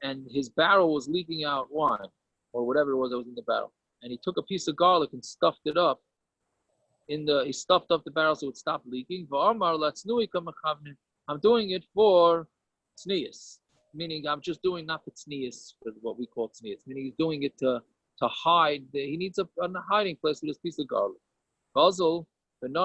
S1: and his barrel was leaking out wine, or whatever it was that was in the barrel. And he took a piece of garlic and stuffed it up. He stuffed up the barrel so it would stop leaking. I'm doing it for tznius, meaning I'm just doing not for tznius, for what we call tznius, meaning he's doing it to hide. He needs a hiding place with this piece of garlic. Pasul. And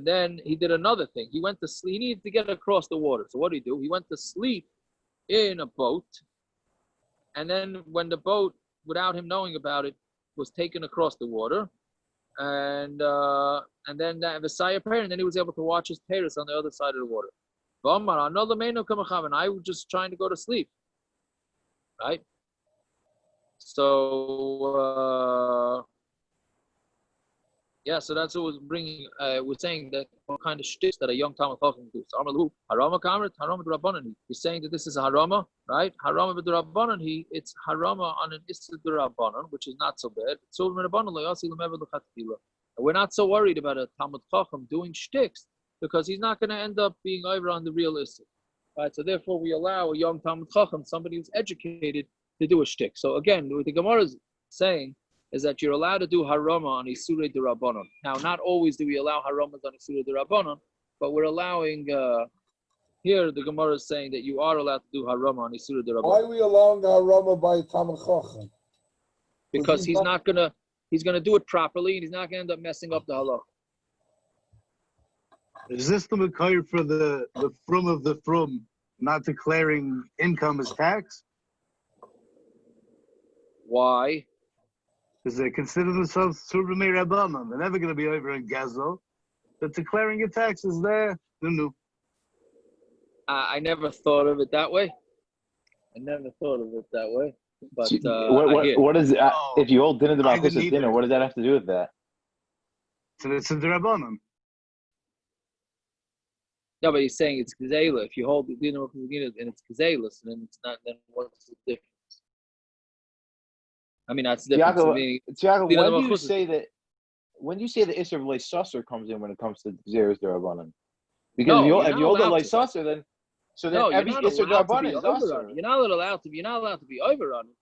S1: then he did another thing. He went to sleep. He needed to get across the water. So what did he do? He went to sleep in a boat. And then when the boat, without him knowing about it, was taken across the water, and then the Messiah prayer, and then he was able to watch his parents on the other side of the water. And I was just trying to go to sleep. Right? So Yeah, so that's what was bringing. We're saying that what kind of shticks that a young Talmud Chacham do. So Amalu harama kamret harama d'Rabbanan. He's saying that this is a harama, right? Harama d'Rabbanan. It's harama on an issur d'Rabbanan, which is not so bad. So we're not so worried about a Talmud Chacham doing shticks because he's not going to end up being over on the real issur, right? So therefore, we allow a young Talmud Chacham, somebody who's educated, to do a shtick. So again, what the Gemara is saying is that you're allowed to do harama on Isurei D'Rabbanan. Now, not always do we allow haramas on Isurei D'Rabbanan, but we're allowing, here the Gemara is saying that you are allowed to do harama on Isurei D'Rabbanan.
S8: Why are we allowing harama by Talmud Chacham?
S1: Because he's gonna do it properly, and he's not gonna end up messing up the halach.
S5: Is this the Makayr for the frum of the frum not declaring income as tax?
S1: Why?
S5: Because they consider themselves Surbamei Rabbanon. They're never going to be over in Gazo. But declaring your taxes there, no.
S1: I never thought of it that way. But
S2: what is if you hold dinner about this dinner? What does that have to do with that?
S5: So it's a Rabbanon.
S1: No, but he's saying it's Gezela. If you hold the dinner and it's Gezelas, then it's not. Then what's the difference? I mean, that's the difference.
S2: Tiago, when you say the Isser of Leisasser comes in when it comes to Xeris Darabanan? Because if you hold the Leisasser, then every Isser Darabanan is Asser.
S1: You're not allowed to be over on it.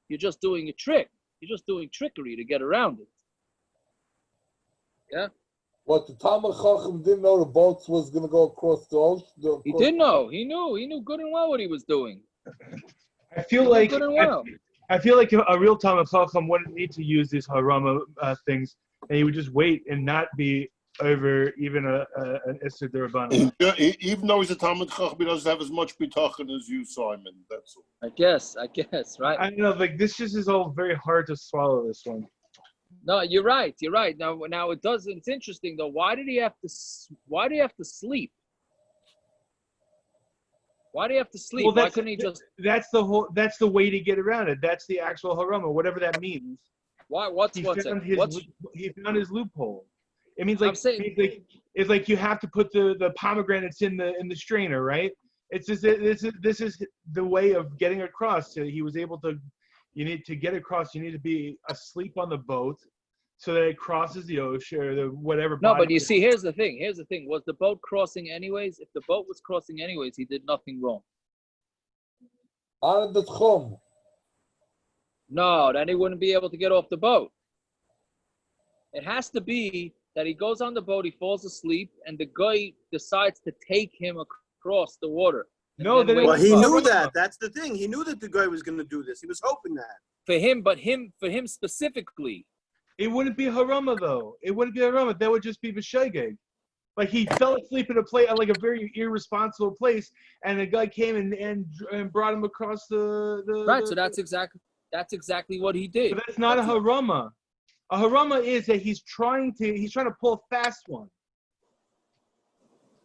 S1: You're just doing a trick. You're just doing trickery to get around it. Yeah.
S8: What, the Talmud Chacham didn't know the boats was going to go across the ocean?
S1: He did know. He knew good and well what he was doing.
S6: I feel like a real Talmud Chacham wouldn't need to use these harama things, and he would just wait and not be over even an Isser D'Rabbanan.
S4: Even though he's a Talmud Chacham, he doesn't have as much bitachon as you, Simon. That's all.
S1: I guess, right?
S6: I know, like this just is all very hard to swallow. This one.
S1: No, you're right. Now it does. It's interesting though. Why did he have to sleep? Why do you have to sleep?
S6: Well,
S1: why couldn't he just?
S6: That's the way to get around it. That's the actual harama, whatever that means.
S1: Why? He found
S6: his loophole. It means it's like you have to put the pomegranates in the strainer, right? It's just this is the way of getting across. So he was able to. You need to get across. You need to be asleep on the boat, so that it crosses the ocean or the whatever.
S1: No, but you see, here's the thing. Was the boat crossing anyways? If the boat was crossing anyways, he did nothing wrong. No, then he wouldn't be able to get off the boat. It has to be that he goes on the boat, he falls asleep, and the guy decides to take him across the water.
S3: Well, he knew that. That's the thing. He knew that the guy was going to do this. He was hoping that.
S1: For him specifically.
S6: It wouldn't be harama though. It wouldn't be harama. That would just be b'shegeg. Like he fell asleep in a place, like a very irresponsible place, and the guy came and brought him across the
S1: right. So that's exactly what he did.
S6: But that's not a harama. A harama is that he's trying to pull a fast one.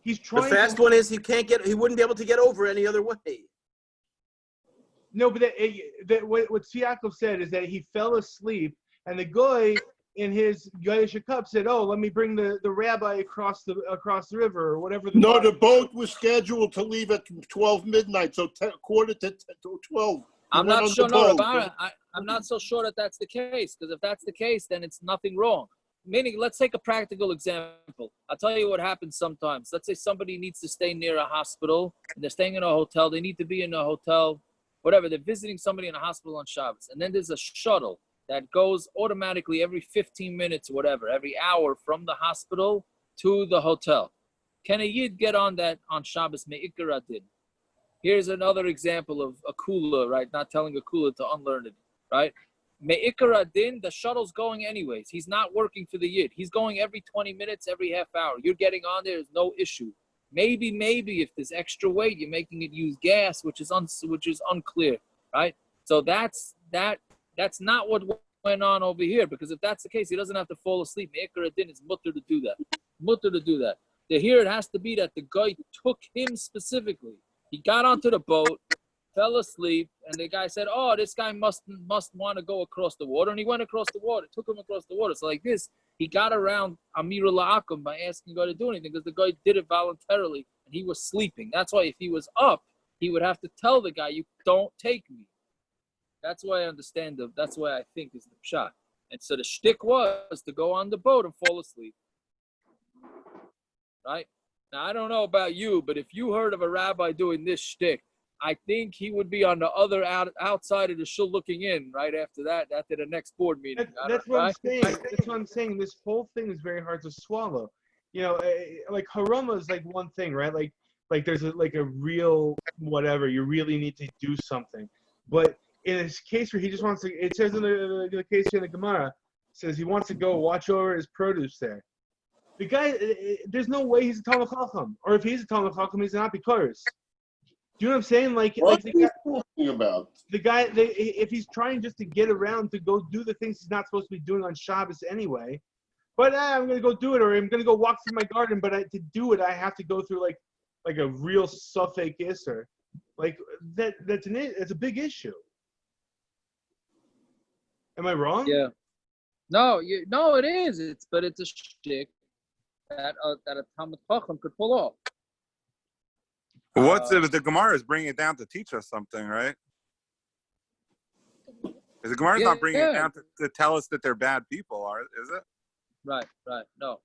S6: He's trying.
S3: The fast one is he wouldn't be able to get over any other way.
S6: No, but what Tzviakov said is that he fell asleep, and the guy in his Gaisha cup said, "Oh, let me bring the rabbi across the river or whatever."
S4: The boat was scheduled to leave at 12 midnight, so quarter to 12.
S1: I'm not sure. I'm not so sure that that's the case, because if that's the case, then it's nothing wrong. Meaning, let's take a practical example. I'll tell you what happens sometimes. Let's say somebody needs to stay near a hospital, and they're staying in a hotel. They need to be in a hotel, whatever. They're visiting somebody in a hospital on Shabbos. And then there's a shuttle that goes automatically every 15 minutes, whatever, every hour from the hospital to the hotel. Can a Yid get on that on Shabbos? Me'ikar adin. Here's another example of a kula, right? Not telling a kula to unlearn it, right? Me'ikar adin, the shuttle's going anyways. He's not working for the Yid. He's going every 20 minutes, every half hour. You're getting on there, there's no issue. Maybe if there's extra weight, you're making it use gas, which is unclear, right? So that's not what went on over here, because if that's the case, he doesn't have to fall asleep. Me'ikar adin is mutter to do that. Here it has to be that the guy took him specifically. He got onto the boat, fell asleep, and the guy said, "Oh, this guy must want to go across the water," and he went across the water. It took him across the water. So like this, he got around Amira La'akum by asking the guy to do anything because the guy did it voluntarily, and he was sleeping. That's why if he was up, he would have to tell the guy, "You don't take me." That's why I understand that's why I think is the pshat. And so the shtick was to go on the boat and fall asleep. Right? Now, I don't know about you, but if you heard of a rabbi doing this shtick, I think he would be on the other outside of the shul looking in right after the next board meeting.
S6: That's what I'm saying. That's what I'm saying. This whole thing is very hard to swallow. You know, like harama is like one thing, right? Like there's a real whatever. You really need to do something. But in this case where he just wants to, it says in the case in the Gemara, says he wants to go watch over his produce there. The guy, there's no way he's a Talmud Chacham. Or if he's a Talmud Chacham, he's not Bikoris. Do you know what I'm saying? What
S4: are you talking about?
S6: The guy, if he's trying just to get around to go do the things he's not supposed to be doing on Shabbos anyway, but I'm going to go do it, or I'm going to go walk through my garden, but to do it, I have to go through like a real suffix isser. Like, it's a big issue. Am I wrong?
S1: Yeah. No, it is. It's a shtick that a Talmud Chacham could pull off.
S7: What's it? The Gemara is bringing it down to teach us something, right? The Gemara is not bringing it down to tell us that they're bad people, is it?
S1: Right. No.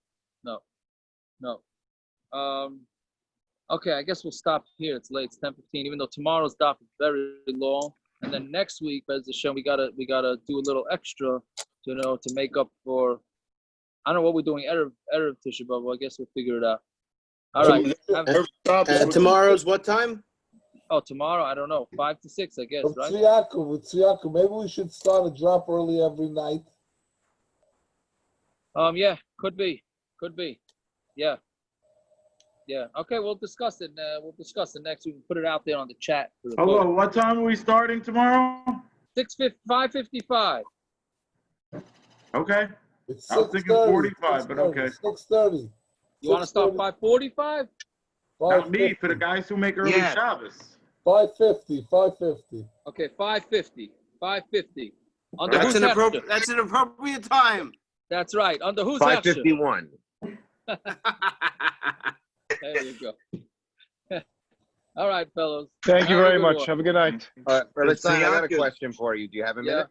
S1: Okay, I guess we'll stop here. It's late. It's 10:15. Even though tomorrow's daf is very long, and then next week, as the show, we gotta do a little extra, to make up for. I don't know what we're doing erev Tisha B'av. Well, I guess we'll figure it out. All right.
S3: And tomorrow's what time?
S1: Oh, tomorrow, I don't know. 5 to 6, I guess, right?
S8: Tziyakov, maybe we should start a drop early every night.
S1: Yeah, could be. Yeah. Okay, we'll discuss it. We'll discuss it next week. We'll put it out there on the chat.
S10: Hello, what time are we starting tomorrow?
S1: 5:55.
S10: Okay.
S8: It's
S10: I was thinking 45, but okay.
S8: 6:30.
S1: You want to start 5:45?
S10: Not me, for the guys who make early Shabbos.
S8: 5:50.
S1: Okay, 5:50.
S3: That's an appropriate time.
S1: That's right. Under whose
S11: 5:51.
S1: There you go. All right, fellows.
S12: Thank you very much. Have a good night.
S11: All right, I got a question for you. Do you have a minute?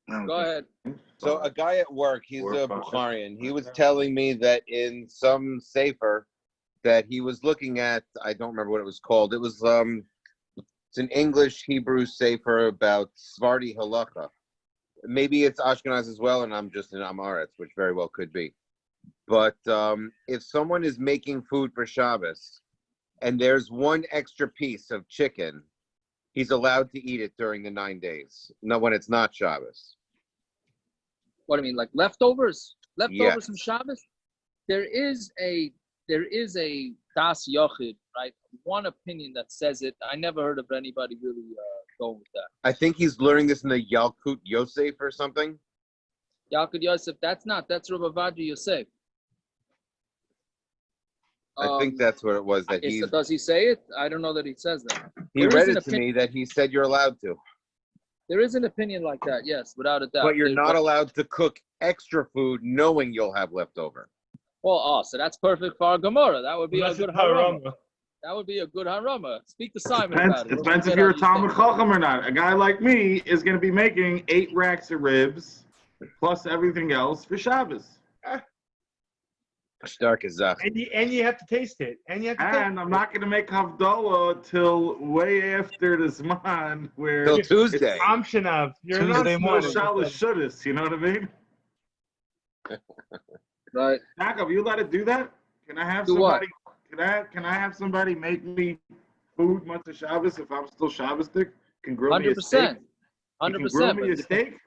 S1: Go ahead.
S11: So a guy at work, he's a Bukharian. He was telling me that in some sefer that he was looking at, I don't remember what it was called. It was it's an English Hebrew sefer about Svardi Halacha. Maybe it's Ashkenaz as well, and I'm just an Amaretz, which very well could be. But if someone is making food for Shabbos and there's one extra piece of chicken, he's allowed to eat it during the 9 days. No, when it's not Shabbos.
S1: What do you mean, like leftovers?
S11: Yes.
S1: From Shabbos? There is a das yochid, right? One opinion that says it. I never heard of anybody really going with that.
S11: I think he's learning this in the Yalkut Yosef or something.
S1: Yalkut Yosef, that's Rabbi Vadri Yosef.
S11: I think that's what it was. That he
S1: does he say it? I don't know that he says that.
S11: He read it to me that he said you're allowed to.
S1: There is an opinion like that, yes, without a doubt.
S11: But you're not allowed to cook extra food knowing you'll have leftover.
S1: Well, so that's perfect for our Gemara. That would be a good harama. That would be a good harama. Speak to Simon about it.
S10: It depends if you're a Talmud Chacham or not. A guy like me is going to be making 8 racks of ribs plus everything else for Shabbos.
S11: Stark as that.
S6: And you have to taste it. And
S10: I'm not going to make Havdalah till way after the Zman, where
S11: till Tuesday.
S6: It's Amshanav. You're
S10: Tuesday morning. Shalish you know what I mean?
S1: Right.
S10: Jacob, you allowed to do that? Can I have somebody? Can I have somebody make me food Matzah Shabbos if I'm still Shabbos-tic? Can grill me a steak?
S1: 100%.
S10: Grill me a steak?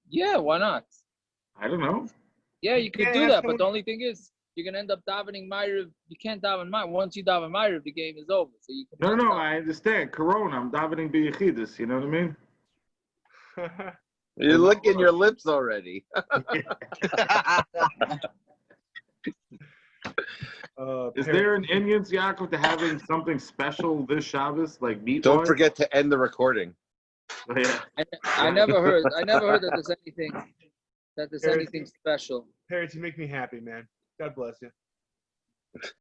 S1: Yeah, why not?
S10: I don't know.
S1: Yeah, you could do that, but the only thing is, you're gonna end up davening Ma'ariv. You can't daven Ma'ariv. Once you daven Ma'ariv, the game is over. So you can.
S10: No, I understand. Corona, I'm davening b'yechidus. You know what I mean?
S11: You're licking your lips already.
S10: Is there an Indian Yaakov to having something special this Shabbos, like meat?
S11: Don't forget to end the recording.
S10: Oh, yeah.
S1: I never heard that there's anything special.
S6: Parents, you make me happy, man. God bless you.